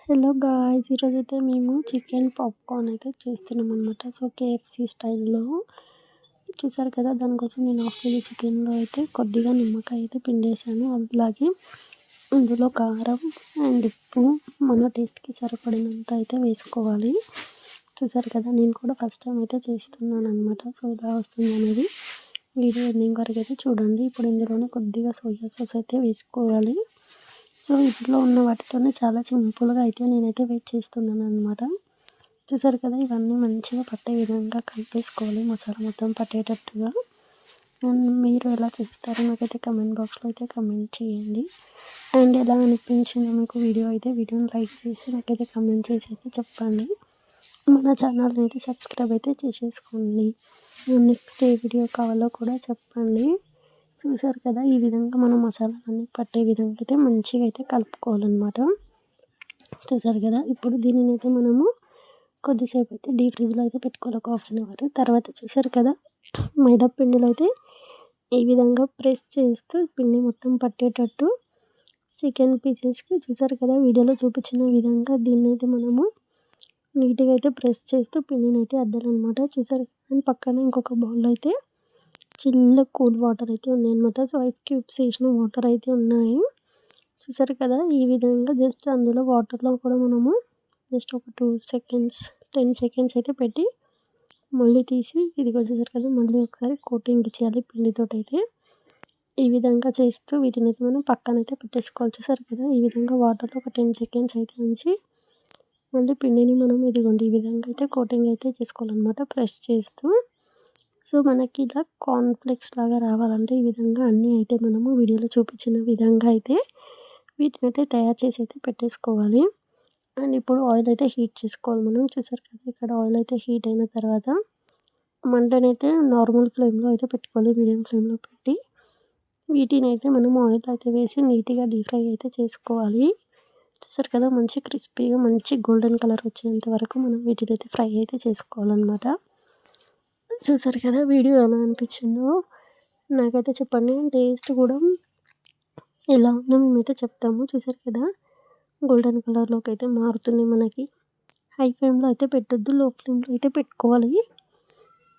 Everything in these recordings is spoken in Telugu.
హలో గాయ్స్, ఈరోజైతే మేము చికెన్ పాప్కార్న్ అయితే చేస్తున్నామన్నమాట. సో కేఎఫ్‌సి స్టైల్‌లో చూసారు కదా. దానికోసం నేను హాఫ్ కేజీ చికెన్‌లో అయితే కొద్దిగా నిమ్మకాయ అయితే పిండేసాను. అలాగే అందులో కారం అండ్ ఉప్పు మన టేస్ట్‌కి సరిపడినంత అయితే వేసుకోవాలి. చూసారు కదా, నేను కూడా ఫస్ట్ టైం అయితే చేస్తున్నానన్నమాట. సో ఎలా వస్తుందనేది వీడియో ఎండింగ్ వరకు అయితే చూడండి. ఇప్పుడు ఇందులోనే కొద్దిగా సోయా సాస్ అయితే వేసుకోవాలి. సో ఇంట్లో ఉన్న వాటితోనే చాలా సింపుల్గా అయితే నేనైతే వెయిట్ చేస్తున్నాను అనమాట. చూసారు కదా, ఇవన్నీ మంచిగా పట్టే విధంగా కలిపేసుకోవాలి, మసాలా మొత్తం పట్టేటట్టుగా. అండ్ మీరు ఎలా చేస్తారో నాకైతే కమెంట్ బాక్స్లో అయితే కమెంట్ చేయండి. అండ్ ఎలా అనిపించిందో మీకు వీడియో అయితే వీడియోని లైక్ చేసి నాకైతే కమెంట్ చేసి అయితే చెప్పండి. మన ఛానల్ని అయితే సబ్స్క్రైబ్ అయితే చేసేసుకోండి. నెక్స్ట్ ఏ వీడియో కావాలో కూడా చెప్పండి. చూసారు కదా, ఈ విధంగా మనం మసాలాలన్నీ పట్టే విధంగా అయితే మంచిగా అయితే కలుపుకోవాలన్నమాట. చూసారు కదా, ఇప్పుడు దీనిని అయితే మనము కొద్దిసేపు అయితే డీప్ ఫ్రిడ్జ్లో అయితే పెట్టుకోవాలి, ఒక హాఫ్ అన్ అవర్. తర్వాత చూసారు కదా, మైదా పిండిలో అయితే ఈ విధంగా ప్రెస్ చేస్తూ పిండి మొత్తం పట్టేటట్టు చికెన్ పీసెస్కి చూసారు కదా, వీడియోలో చూపించిన విధంగా దీన్ని అయితే మనము నీట్గా అయితే ప్రెస్ చేస్తూ పిండిని అయితే అద్దాలన్నమాట. చూసారు కదా, పక్కన ఇంకొక బౌల్లో అయితే చిల్లు కూల్ వాటర్ అయితే ఉన్నాయన్నమాట. సో ఐస్ క్యూబ్స్ వేసిన వాటర్ అయితే ఉన్నాయి. చూసారు కదా, ఈ విధంగా జస్ట్ అందులో వాటర్లో కూడా మనము జస్ట్ ఒక 2 సెకండ్స్ 10 సెకండ్స్ అయితే పెట్టి మళ్ళీ తీసి ఇదిగో చూసారు కదా, మళ్ళీ ఒకసారి కోటింగ్ ఇచ్చేయాలి పిండితోటైతే. ఈ విధంగా చేస్తూ వీటిని అయితే మనం పక్కనైతే పెట్టేసుకోవాలి. చూసారు కదా, ఈ విధంగా వాటర్లో ఒక 10 సెకండ్స్ అయితే ఉంచి మళ్ళీ పిండిని మనం ఇదిగోండి ఈ విధంగా అయితే కోటింగ్ అయితే చేసుకోవాలన్నమాట, ప్రెస్ చేస్తూ. సో మనకి ఇలా కార్న్‌ఫ్లేక్స్ లాగా రావాలంటే ఈ విధంగా అన్నీ అయితే మనము వీడియోలో చూపించిన విధంగా అయితే వీటిని అయితే తయారు చేసి అయితే పెట్టేసుకోవాలి. అండ్ ఇప్పుడు ఆయిల్ అయితే హీట్ చేసుకోవాలి మనం. చూసారు కదా, ఇక్కడ ఆయిల్ అయితే హీట్ అయిన తర్వాత మంటనైతే నార్మల్ ఫ్లేమ్లో అయితే పెట్టుకోవాలి, మీడియం ఫ్లేమ్లో పెట్టి వీటిని అయితే మనం ఆయిల్ అయితే వేసి నీట్గా డీప్ ఫ్రై అయితే చేసుకోవాలి. చూసారు కదా, మంచి క్రిస్పీగా మంచి గోల్డెన్ కలర్ వచ్చేంత వరకు మనం వీటిని అయితే ఫ్రై అయితే చేసుకోవాలన్నమాట. చూసారు కదా, వీడియో ఎలా అనిపించిందో నాకైతే చెప్పండి. టేస్ట్ కూడా ఎలా ఉందో మేమైతే చెప్తాము. చూసారు కదా, గోల్డెన్ కలర్లోకి అయితే మారుతున్నాయి మనకి. హై ఫ్లేమ్లో అయితే పెట్టొద్దు, లో ఫ్లేమ్లో అయితే పెట్టుకోవాలి.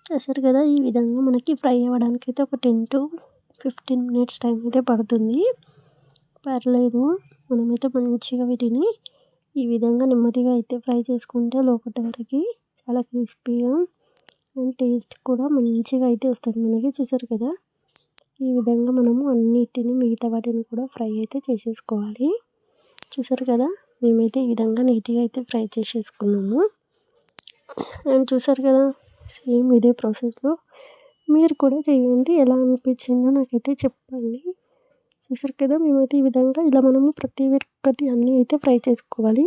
చూసారు కదా, ఈ విధంగా మనకి ఫ్రై అవ్వడానికి అయితే ఒక 10-15 మినిట్స్ టైం అయితే పడుతుంది. పర్లేదు, మనమైతే మంచిగా వీటిని ఈ విధంగా నెమ్మదిగా అయితే ఫ్రై చేసుకుంటే లోపటి వరకు చాలా క్రిస్పీగా అండ్ టేస్ట్ కూడా మంచిగా అయితే వస్తుంది మనకి. చూసారు కదా, ఈ విధంగా మనము అన్నిటిని మిగతా వాటిని కూడా ఫ్రై అయితే చేసేసుకోవాలి. చూసారు కదా, మేమైతే ఈ విధంగా నీట్గా అయితే ఫ్రై చేసేసుకున్నాము. అండ్ చూసారు కదా, సేమ్ ఇదే ప్రాసెస్లో మీరు కూడా చేయండి. ఎలా అనిపించిందో నాకైతే చెప్పండి. చూసారు కదా, మేమైతే ఈ విధంగా ఇలా మనము ప్రతి ఒక్కటి అన్నీ అయితే ఫ్రై చేసుకోవాలి.